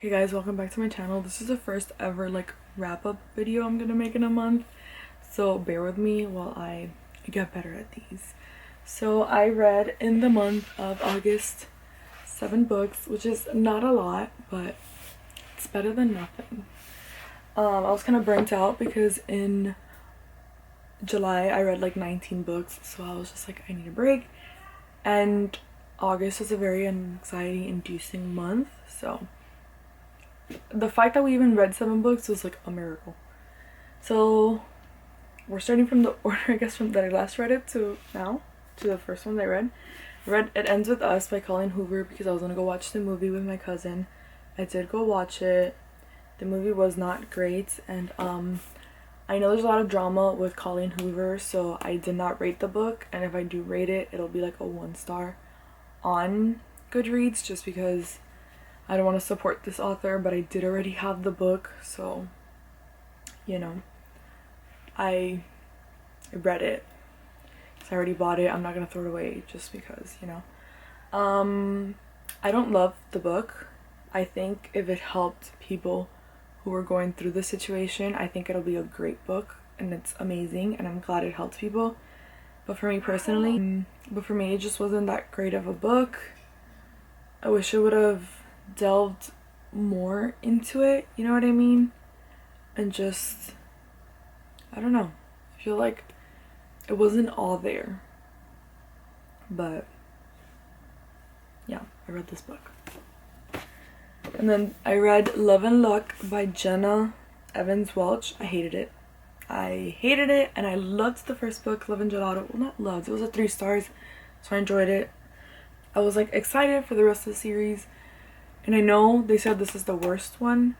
Hey guys, welcome back to my channel. This is the first ever wrap-up video I'm gonna make in a month, so bear with me while I get better at these. So I read in the month of August 7 books, which is not a lot, but it's better than nothing. I was kind of burnt out because in July I read like 19 books, so I was just like, I need a break. And August is a very anxiety inducing month, so the fact that we even read 7 books was like a miracle. So we're starting from the order, I guess, from that I last read it to now, to the first one that I read. It Ends With Us by Colleen Hoover because I was gonna go watch the movie with my cousin. I did go watch it. The movie was not great, and I know there's a lot of drama with Colleen Hoover, so I did not rate the book, and if I do rate it, it'll be like a 1 star on Goodreads just because I don't want to support this author, but I did already have the book, so I read it. So I already bought it. I'm not gonna throw it away just because, I don't love the book. I think if it helped people who were going through the situation, I think it'll be a great book and it's amazing and I'm glad it helped people. But for me personally, it just wasn't that great of a book. I wish it would have delved more into it, you know what I mean? And just, I don't know, I feel like it wasn't all there. But yeah, I read this book. And then I read Love and Luck by Jenna Evans Welch. I hated it, and I loved the first book, Love and Gelato. Well, not loved, it was a 3 stars, so I enjoyed it. I was like excited for the rest of the series. And I know they said this is the worst one,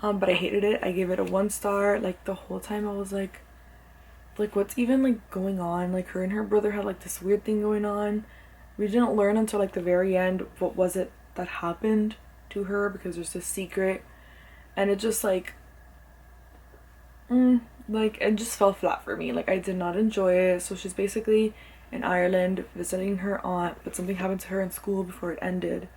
but I hated it. I gave it a 1 star. Like the whole time I was like what's even like going on? Like her and her brother had like this weird thing going on. We didn't learn until like the very end what was it that happened to her because there's this secret, and it just it just fell flat for me. Like I did not enjoy it. So she's basically in Ireland visiting her aunt, but something happened to her in school before it ended.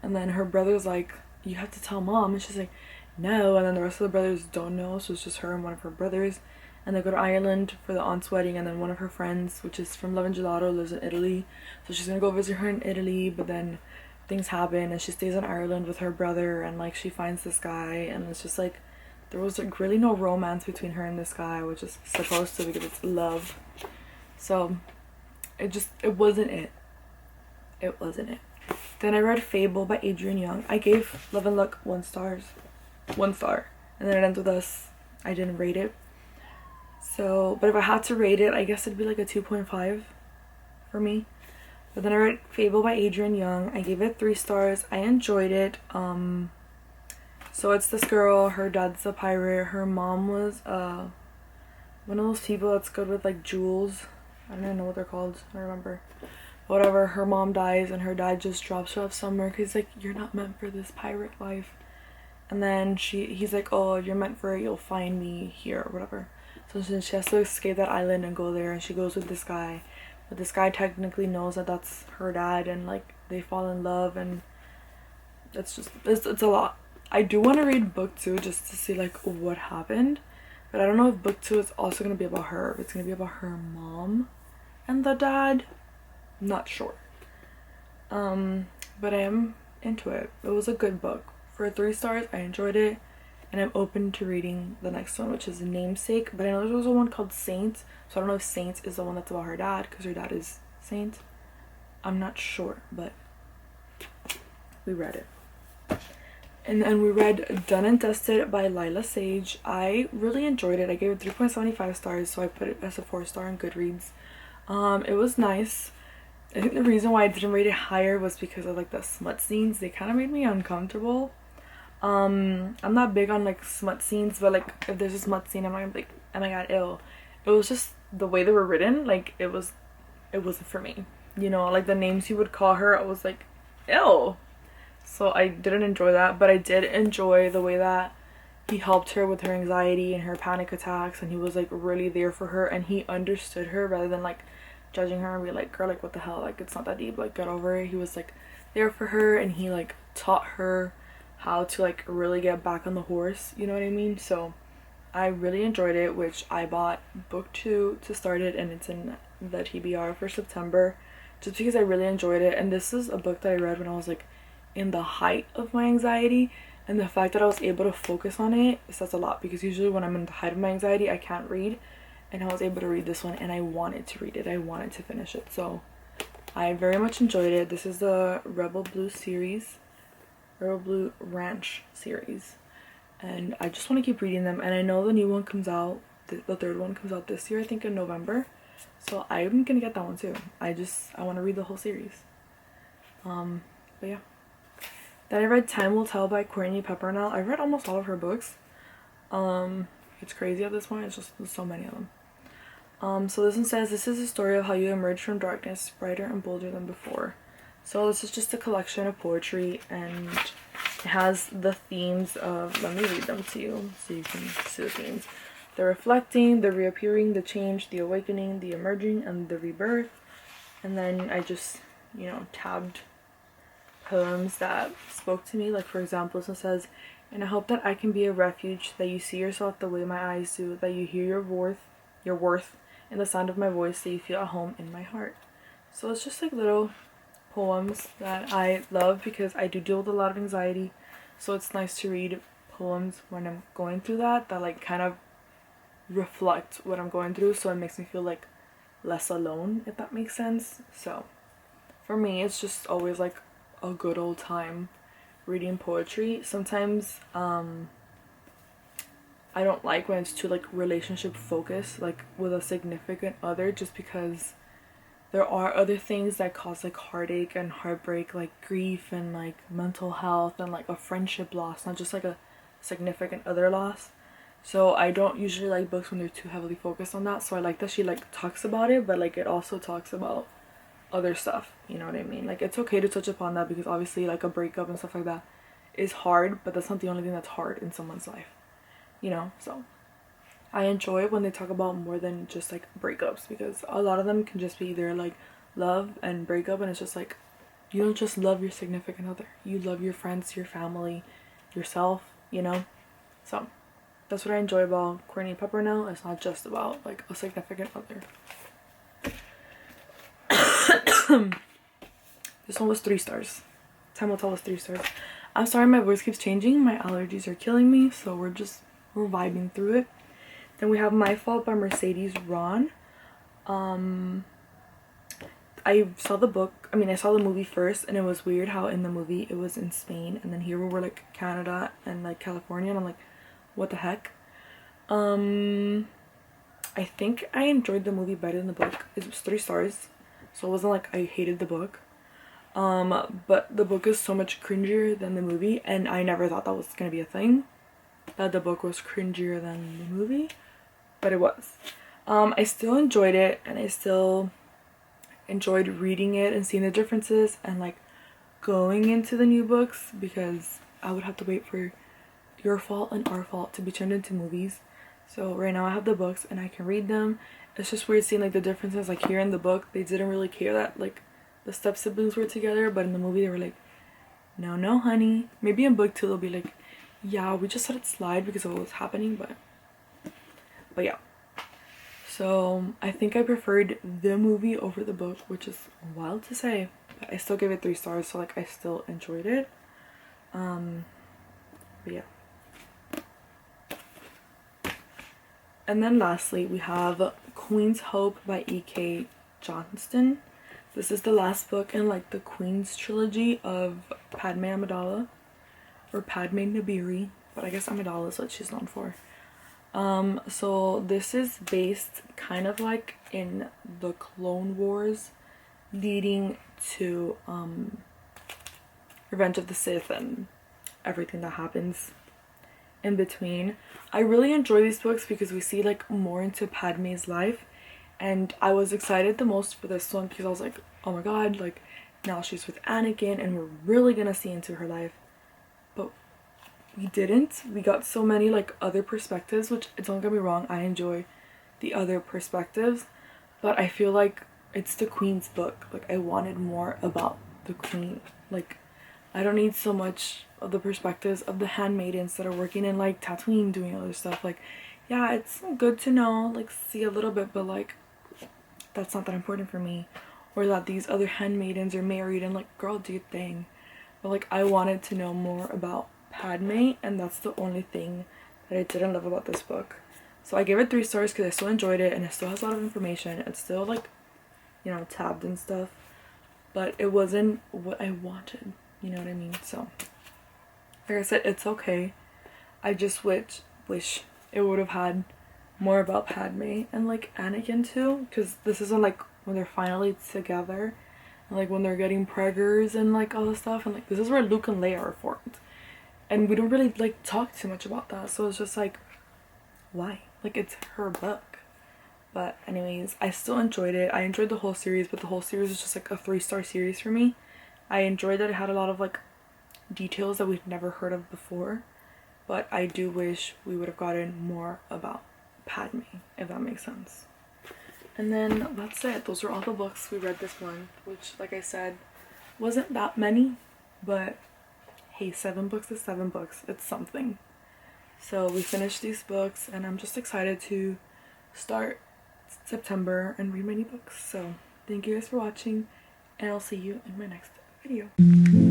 And then her brother's like, you have to tell mom. And she's like, no. And then the rest of the brothers don't know. So it's just her and one of her brothers. And they go to Ireland for the aunt's wedding. And then one of her friends, which is from Love and Gelato, lives in Italy. So she's going to go visit her in Italy. But then things happen. And she stays in Ireland with her brother. And like she finds this guy. And it's just like, there was like really no romance between her and this guy. Which is supposed to because it's love. So it wasn't it. It wasn't it. Then I read Fable by Adrienne Young. I gave Love and Luck 1 star. And then It Ends With Us, I didn't rate it. So, but if I had to rate it, I guess it'd be like a 2.5 for me. But then I read Fable by Adrienne Young. I gave it 3 stars. I enjoyed it. So it's this girl, her dad's a pirate. Her mom was one of those people that's good with like jewels. I don't even know what they're called. I don't remember. Whatever, her mom dies and her dad just drops her off somewhere because he's like, you're not meant for this pirate life. And then he's like, oh, if you're meant for it, you'll find me here or whatever. So then she has to escape that island and go there, and she goes with this guy, but this guy technically knows that that's her dad, and like they fall in love, and it's a lot. I do want to read book 2 just to see like what happened, but I don't know if book 2 is also going to be about her, if it's going to be about her mom and the dad. Not sure. But I am into it. It was a good book. For 3 stars, I enjoyed it, and I'm open to reading the next one, which is Namesake. But I know there's also one called Saint, so I don't know if Saint is the one that's about her dad, because her dad is Saint. I'm not sure, but we read it. And then we read Done and Dusted by Lila Sage. I really enjoyed it. I gave it 3.75 stars, so I put it as a 4 star on Goodreads. It was nice. I think the reason why I didn't rate it higher was because of like the smut scenes. They kind of made me uncomfortable. I'm not big on like smut scenes, but like if there's a smut scene, I'm not gonna be like, oh my god, ew. It was just the way they were written, like it wasn't for me. Like the names he would call her, I was like, ew. So I didn't enjoy that, but I did enjoy the way that he helped her with her anxiety and her panic attacks, and he was like really there for her, and he understood her rather than like judging her and be like, girl, like what the hell, like it's not that deep, like get over it. He was like there for her, and he like taught her how to like really get back on the horse, you know what I mean? So I really enjoyed it, which I bought book 2 to start it, and it's in the TBR for September, just because I really enjoyed it. And this is a book that I read when I was like in the height of my anxiety, and the fact that I was able to focus on it says a lot, because usually when I'm in the height of my anxiety I can't read, and I was able to read this one, and I wanted to read it, I wanted to finish it, so I very much enjoyed it. This is the Rebel Blue series, Rebel Blue Ranch series, and I just want to keep reading them. And I know the new one comes out, the third one comes out this year, I think in November, so I'm gonna get that one too. I want to read the whole series. But yeah. Then I read Time Will Tell by Courtney Peppernell. I read almost all of her books. It's crazy at this point, it's just there's so many of them. So this one says, this is a story of how you emerge from darkness brighter and bolder than before. So this is just a collection of poetry, and it has the themes of, let me read them to you so you can see the themes. The reflecting, the reappearing, the change, the awakening, the emerging, and the rebirth. And then I just, tabbed poems that spoke to me. Like, for example, this one says, and I hope that I can be a refuge, that you see yourself the way my eyes do, that you hear your worth in the sound of my voice, that you feel at home in my heart. So it's just like little poems that I love, because I do deal with a lot of anxiety, so it's nice to read poems when I'm going through that like kind of reflect what I'm going through, so it makes me feel like less alone, if that makes sense. So for me, it's just always like a good old time reading poetry. Sometimes I don't like when it's too like relationship focused, like with a significant other, just because there are other things that cause like heartache and heartbreak, like grief and like mental health and like a friendship loss, not just like a significant other loss. So I don't usually like books when they're too heavily focused on that. So I like that she like talks about it, but like it also talks about other stuff, you know what I mean? Like, it's okay to touch upon that, because obviously like a breakup and stuff like that is hard, but that's not the only thing that's hard in someone's life, so I enjoy it when they talk about more than just like breakups, because a lot of them can just be either like love and breakup, and it's just like, you don't just love your significant other, you love your friends, your family, yourself, so that's what I enjoy about Courtney Peppernell. It's not just about like a significant other. This one was 3 stars. Time Will Tell was 3 stars. I'm sorry my voice keeps changing. My allergies are killing me, so we're vibing through it. Then we have My Fault by Mercedes Ron. I saw the movie first, and it was weird how in the movie it was in Spain, and then here we were like Canada and like California, and I'm like, what the heck? I think I enjoyed the movie better than the book. It was 3 stars, so it wasn't like I hated the book. But the book is so much cringier than the movie, and I never thought that was gonna be a thing, that the book was cringier than the movie, but it was. I still enjoyed it, and I still enjoyed reading it and seeing the differences and like going into the new books, because I would have to wait for Your Fault and Our Fault to be turned into movies. So right now I have the books and I can read them. It's just weird seeing like the differences. Like here in the book, they didn't really care that like the step siblings were together, but in the movie they were like, no honey. Maybe in book 2 they'll be like, yeah, we just let it slide because of what was happening, but yeah. So I think I preferred the movie over the book, which is wild to say, but I still gave it 3 stars, so like I still enjoyed it. But yeah. And then lastly, we have Queen's Hope by E.K. Johnston. This is the last book in like the Queen's trilogy of Padme Amidala, or Padme Nabiri, but I guess Amidala is what she's known for. So this is based kind of like in the Clone Wars leading to Revenge of the Sith and everything that happens in between. I really enjoy these books because we see like more into Padme's life, and I was excited the most for this one because I was like, oh my god, like now she's with Anakin and we're really gonna see into her life. But we didn't. We got so many like other perspectives, which, don't get me wrong, I enjoy the other perspectives, but I feel like it's the Queen's book. Like I wanted more about the Queen. Like I don't need so much of the perspectives of the handmaidens that are working in like Tatooine doing other stuff. Like, yeah, it's good to know, like, see a little bit, but like, that's not that important for me. Or that these other handmaidens are married and like, girl, do your thing. But like, I wanted to know more about Padme, and that's the only thing that I didn't love about this book. So I gave it 3 stars because I still enjoyed it and it still has a lot of information. It's still like, you know, tabbed and stuff, but it wasn't what I wanted. You know what I mean? So, like I said, it's okay. I just wish it would have had more about Padme and like Anakin too, because this isn't like when they're finally together, and like when they're getting preggers and like all this stuff, and like this is where Luke and Leia are formed, and we don't really like talk too much about that. So it's just like, why? Like, it's her book. But anyways, I still enjoyed it. I enjoyed the whole series, but the whole series is just like a 3-star series for me. I enjoyed that it had a lot of like details that we've never heard of before, but I do wish we would have gotten more about Padme, if that makes sense. And then that's it. Those are all the books we read this month, which, like I said, wasn't that many, but hey, 7 books is 7 books. It's something. So we finished these books, and I'm just excited to start September and read many books. So thank you guys for watching, and I'll see you in my next video.